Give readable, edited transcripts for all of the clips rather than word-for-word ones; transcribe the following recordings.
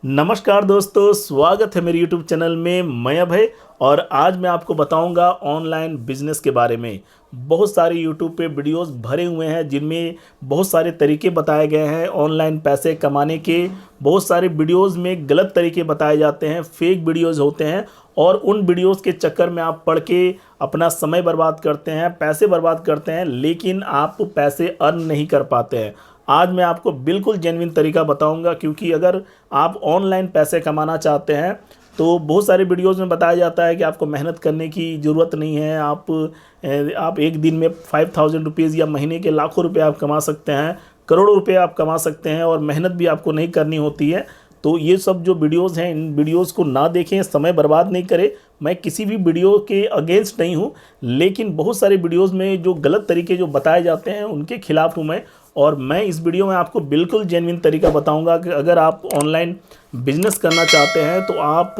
नमस्कार दोस्तों, स्वागत है मेरे YouTube चैनल में। मैं अभय और आज मैं आपको बताऊंगा ऑनलाइन बिजनेस के बारे में। बहुत सारे YouTube पे वीडियोस भरे हुए हैं जिनमें बहुत सारे तरीके बताए गए हैं ऑनलाइन पैसे कमाने के। बहुत सारे वीडियोस में गलत तरीके बताए जाते हैं, फेक वीडियोस होते हैं और उन वीडियोस के चक्कर में आप पढ़ के अपना समय बर्बाद करते हैं, पैसे बर्बाद करते हैं, लेकिन आप पैसे अर्न नहीं कर पाते हैं। आज मैं आपको बिल्कुल जेन्युइन तरीका बताऊंगा, क्योंकि अगर आप ऑनलाइन पैसे कमाना चाहते हैं तो बहुत सारे वीडियोस में बताया जाता है कि आपको मेहनत करने की ज़रूरत नहीं है। आप एक दिन में 5000 रुपीज़ या महीने के लाखों रुपए आप कमा सकते हैं, करोड़ों रुपए आप कमा सकते हैं और मेहनत भी आपको नहीं करनी होती है। तो ये सब जो वीडियोस हैं, इन वीडियोस को ना देखें, समय बर्बाद नहीं करें। मैं किसी भी वीडियो के अगेंस्ट नहीं हूँ, लेकिन बहुत सारे वीडियोस में जो गलत तरीके जो बताए जाते हैं उनके खिलाफ हूँ मैं। और मैं इस वीडियो में आपको बिल्कुल जेन्युइन तरीका बताऊंगा कि अगर आप ऑनलाइन बिजनेस करना चाहते हैं तो आप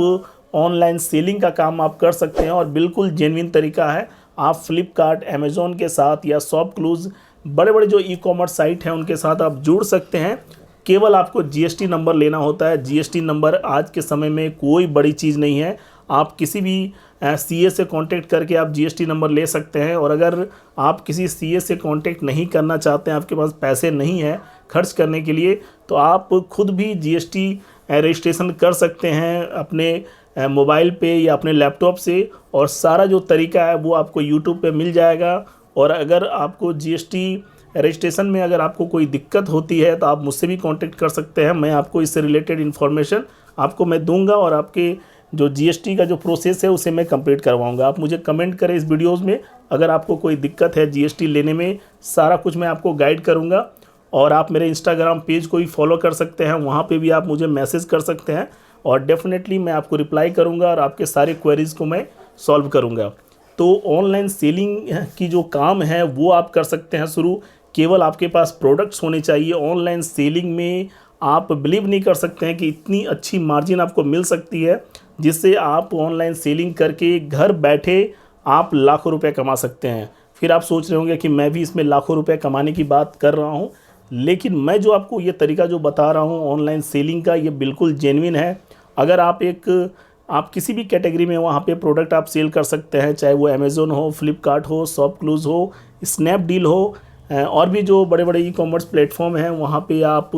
ऑनलाइन सेलिंग का काम आप कर सकते हैं और बिल्कुल जेन्युइन तरीका है। आप फ्लिपकार्ट, अमेज़ॉन के साथ या शॉपक्लूज़, बड़े बड़े जो ई कॉमर्स साइट हैं उनके साथ आप जुड़ सकते हैं। केवल आपको जीएसटी नंबर लेना होता है। जीएसटी नंबर आज के समय में कोई बड़ी चीज़ नहीं है। आप किसी भी सीए से कांटेक्ट करके आप जीएसटी नंबर ले सकते हैं। और अगर आप किसी सीए से कांटेक्ट नहीं करना चाहते हैं, आपके पास पैसे नहीं हैं खर्च करने के लिए, तो आप खुद भी जीएसटी रजिस्ट्रेशन कर सकते हैं अपने मोबाइल पे या अपने लैपटॉप से। और सारा जो तरीका है वो आपको यूट्यूब पे मिल जाएगा। और अगर आपको जीएसटी रजिस्ट्रेशन में अगर आपको कोई दिक्कत होती है तो आप मुझसे भी कांटेक्ट कर सकते हैं। मैं आपको इससे रिलेटेड इन्फॉर्मेशन आपको मैं दूंगा और आपके जो जीएसटी का जो प्रोसेस है उसे मैं कंप्लीट करवाऊंगा। आप मुझे कमेंट करें इस वीडियोस में अगर आपको कोई दिक्कत है जीएसटी लेने में। सारा कुछ मैं आपको गाइड करूंगा। और आप मेरे इंस्टाग्राम पेज को भी फॉलो कर सकते हैं, वहाँ पे भी आप मुझे मैसेज कर सकते हैं और डेफिनेटली मैं आपको रिप्लाई करूँगा और आपके सारे क्वेरीज़ को मैं सॉल्व करूँगा। तो ऑनलाइन सेलिंग की जो काम है वो आप कर सकते हैं शुरू। केवल आपके पास प्रोडक्ट्स होने चाहिए। ऑनलाइन सेलिंग में आप बिलीव नहीं कर सकते हैं कि इतनी अच्छी मार्जिन आपको मिल सकती है, जिससे आप ऑनलाइन सेलिंग करके घर बैठे आप लाखों रुपए कमा सकते हैं। फिर आप सोच रहे होंगे कि मैं भी इसमें लाखों रुपए कमाने की बात कर रहा हूं, लेकिन मैं जो आपको ये तरीका जो बता रहा हूं ऑनलाइन सेलिंग का, ये बिल्कुल जेन्युइन है। अगर आप किसी भी कैटेगरी में वहाँ पे प्रोडक्ट आप सेल कर सकते हैं, चाहे वो अमेज़ॉन हो, फ्लिपकार्ट हो, शॉपक्लूज़ हो, स्नैपडील हो, और भी जो बड़े बड़े ई कॉमर्स प्लेटफॉर्म हैं वहाँ पे आप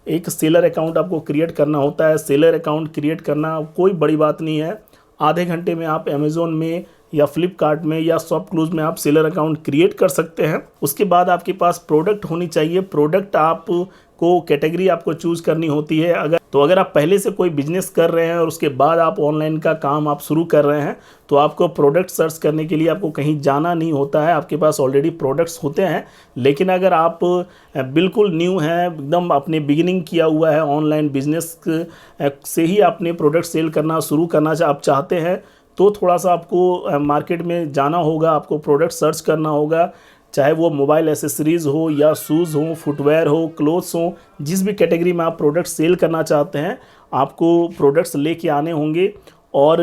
एक सेलर अकाउंट आपको क्रिएट करना होता है। सेलर अकाउंट क्रिएट करना कोई बड़ी बात नहीं है। आधे घंटे में आप अमेज़ॉन में या फ्लिपकार्ट में या शॉपक्लूज़ में आप सेलर अकाउंट क्रिएट कर सकते हैं। उसके बाद आपके पास प्रोडक्ट होनी चाहिए। प्रोडक्ट आपको कैटेगरी आपको चूज़ करनी होती है। अगर आप पहले से कोई बिजनेस कर रहे हैं और उसके बाद आप ऑनलाइन का काम आप शुरू कर रहे हैं तो आपको प्रोडक्ट सर्च करने के लिए आपको कहीं जाना नहीं होता है, आपके पास ऑलरेडी प्रोडक्ट्स होते हैं। लेकिन अगर आप बिल्कुल न्यू हैं, एकदम अपने बिगिनिंग किया हुआ है ऑनलाइन बिजनेस से ही आपने प्रोडक्ट सेल करना शुरू करना आप चाहते हैं, तो थोड़ा सा आपको मार्केट में जाना होगा, आपको प्रोडक्ट सर्च करना होगा। चाहे वो मोबाइल एसेसरीज़ हो या शूज़ हो, फुटवेयर हो, क्लोथ्स हो, जिस भी कैटेगरी में आप प्रोडक्ट सेल करना चाहते हैं आपको प्रोडक्ट्स लेके आने होंगे। और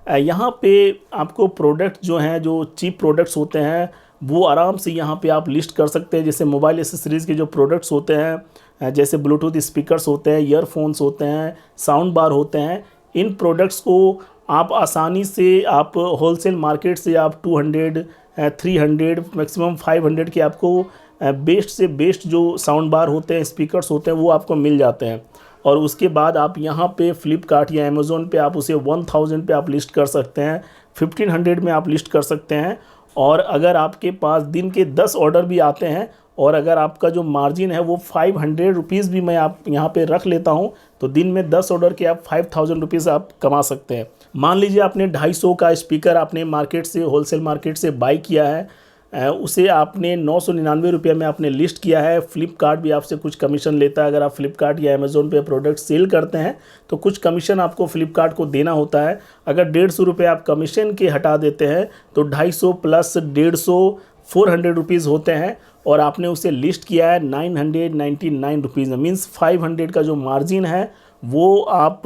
यहाँ पे आपको प्रोडक्ट जो हैं, जो चीप प्रोडक्ट्स होते हैं, वो आराम से यहाँ पे आप लिस्ट कर सकते हैं। जैसे मोबाइल एसेसरीज़ के जो प्रोडक्ट्स होते हैं, जैसे ब्लूटूथ स्पीकर्स होते हैं, ईयरफोन्स होते हैं, साउंड बार होते हैं, इन प्रोडक्ट्स को आप आसानी से आप होलसेल मार्केट से आप 200, 300, मैक्सिमम 500 के आपको बेस्ट से बेस्ट जो साउंड बार होते हैं, स्पीकर्स होते हैं, वो आपको मिल जाते हैं। और उसके बाद आप यहाँ पे फ्लिपकार्ट या अमेज़ॉन पे आप उसे 1000 पे आप लिस्ट कर सकते हैं, 1500 में आप लिस्ट कर सकते हैं। और अगर आपके पास दिन के 10 ऑर्डर भी आते हैं और अगर आपका जो मार्जिन है वो 500 रुपीज़ भी मैं आप यहाँ पे रख लेता हूँ, तो दिन में 10 ऑर्डर के आप 5000 रुपीज़ आप कमा सकते हैं। मान लीजिए आपने 250 का स्पीकर आपने मार्केट से, होलसेल मार्केट से बाई किया है, उसे आपने 999 रुपये में आपने लिस्ट किया है। फ्लिपकार्ट भी आपसे कुछ कमीशन लेता है। अगर आप फ्लिपकार्ट या अमेज़ॉन पे प्रोडक्ट सेल करते हैं तो कुछ कमीशन आपको फ्लिपकार्ट को देना होता है। अगर 150 रुपये आप कमीशन के हटा देते हैं तो 250 प्लस 150 400 रुपीज़ होते हैं। और आपने उसे लिस्ट किया है 999 रुपीज़ में, मीन्स 500 का जो मार्जिन है वो आप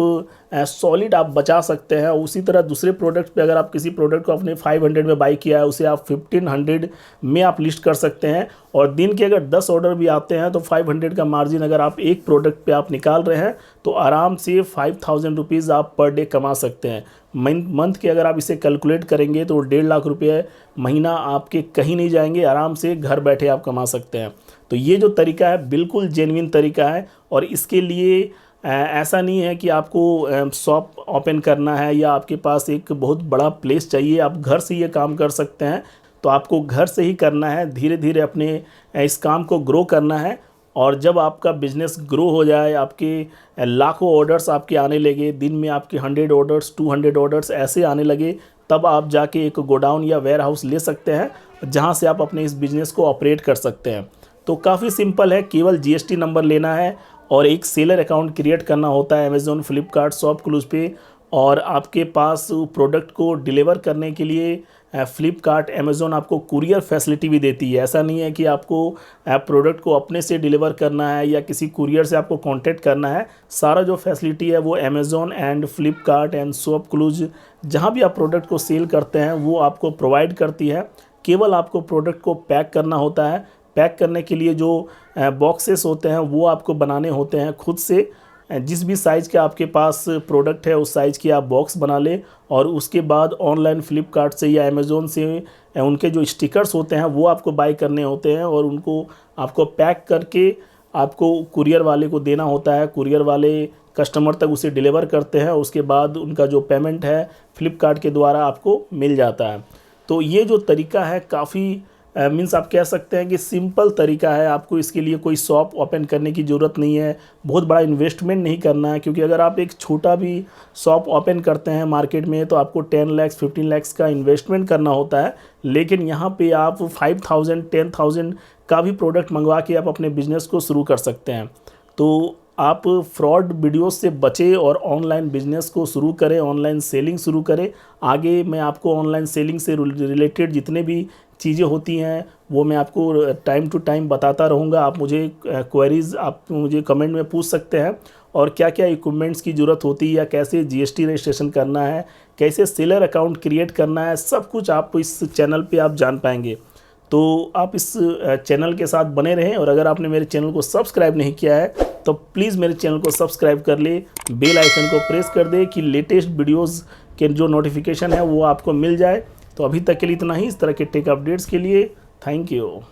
सॉलिड आप बचा सकते हैं। उसी तरह दूसरे प्रोडक्ट पे अगर आप किसी प्रोडक्ट को अपने 500 में बाई किया है, उसे आप 1500 में आप लिस्ट कर सकते हैं। और दिन के अगर 10 ऑर्डर भी आते हैं तो 500 का मार्जिन अगर आप एक प्रोडक्ट पे आप निकाल रहे हैं तो आराम से 5000 रुपीज़ आप पर डे कमा सकते हैं। मंथ के अगर आप इसे कैलकुलेट करेंगे तो 1.5 लाख रुपये महीना आपके कहीं नहीं जाएंगे, आराम से घर बैठे आप कमा सकते हैं। तो ये जो तरीका है बिल्कुल जेन्युइन तरीका है। और इसके लिए ऐसा नहीं है कि आपको शॉप ओपन करना है या आपके पास एक बहुत बड़ा प्लेस चाहिए, आप घर से ये काम कर सकते हैं। तो आपको घर से ही करना है, धीरे धीरे अपने इस काम को ग्रो करना है। और जब आपका बिज़नेस ग्रो हो जाए, आपके लाखों ऑर्डर्स आपके आने लगे, दिन में आपके 100 ऑर्डर्स 200 ऑर्डर्स ऐसे आने लगे, तब आप जाके एक गोडाउन या वेयर हाउस ले सकते हैं जहां से आप अपने इस बिज़नेस को ऑपरेट कर सकते हैं। तो काफ़ी सिंपल है, केवल जीएसटी नंबर लेना है और एक सेलर अकाउंट क्रिएट करना होता है अमेज़ॉन, फ्लिपकार्ट, शॉपक्लूज़ पे। और आपके पास प्रोडक्ट को डिलीवर करने के लिए फ्लिपकार्ट, अमेज़ॉन आपको कुरियर फैसिलिटी भी देती है। ऐसा नहीं है कि आपको प्रोडक्ट को अपने से डिलीवर करना है या किसी कुरियर से आपको कांटेक्ट करना है। सारा जो फैसिलिटी है वो Amazon and Flipkart and ShopClues जहाँ भी आप प्रोडक्ट को सेल करते हैं वो आपको प्रोवाइड करती है। केवल आपको प्रोडक्ट को पैक करना होता है। पैक करने के लिए जो बॉक्सेस होते हैं वो आपको बनाने होते हैं खुद से। जिस भी साइज़ के आपके पास प्रोडक्ट है उस साइज़ की आप बॉक्स बना लें और उसके बाद ऑनलाइन फ्लिपकार्ट से या अमेज़ॉन से उनके जो स्टिकर्स होते हैं वो आपको बाय करने होते हैं और उनको आपको पैक करके आपको कुरियर वाले को देना होता है। कुरियर वाले कस्टमर तक उसे डिलीवर करते हैं, उसके बाद उनका जो पेमेंट है फ्लिपकार्ट के द्वारा आपको मिल जाता है। तो ये जो तरीका है काफ़ी मीन्स आप कह सकते हैं कि सिंपल तरीका है। आपको इसके लिए कोई शॉप ओपन करने की ज़रूरत नहीं है, बहुत बड़ा इन्वेस्टमेंट नहीं करना है। क्योंकि अगर आप एक छोटा भी शॉप ओपन करते हैं मार्केट में तो आपको 10 लाख 15 लाख का इन्वेस्टमेंट करना होता है। लेकिन यहाँ पे आप 5000 10,000 का भी प्रोडक्ट मंगवा के आप अपने बिज़नेस को शुरू कर सकते हैं। तो आप फ्रॉड वीडियो से बचें और ऑनलाइन बिजनेस को शुरू करें, ऑनलाइन सेलिंग शुरू करें। आगे मैं आपको ऑनलाइन सेलिंग से रिलेटेड जितने भी चीज़ें होती हैं वो मैं आपको टाइम टू टाइम बताता रहूँगा। आप मुझे क्वेरीज़ आप मुझे कमेंट में पूछ सकते हैं और क्या क्या इक्विपमेंट्स की ज़रूरत होती है या कैसे जीएसटी रजिस्ट्रेशन करना है, कैसे सेलर अकाउंट क्रिएट करना है, सब कुछ आप इस चैनल पे आप जान पाएंगे। तो आप इस चैनल के साथ बने रहें। और अगर आपने मेरे चैनल को सब्सक्राइब नहीं किया है तो प्लीज़ मेरे चैनल को सब्सक्राइब कर ले, बेल आइकन को प्रेस कर दे कि लेटेस्ट वीडियोस के जो नोटिफिकेशन है वो आपको मिल जाए। तो अभी तक के लिए इतना ही। इस तरह के टेक अपडेट्स के लिए थैंक यू।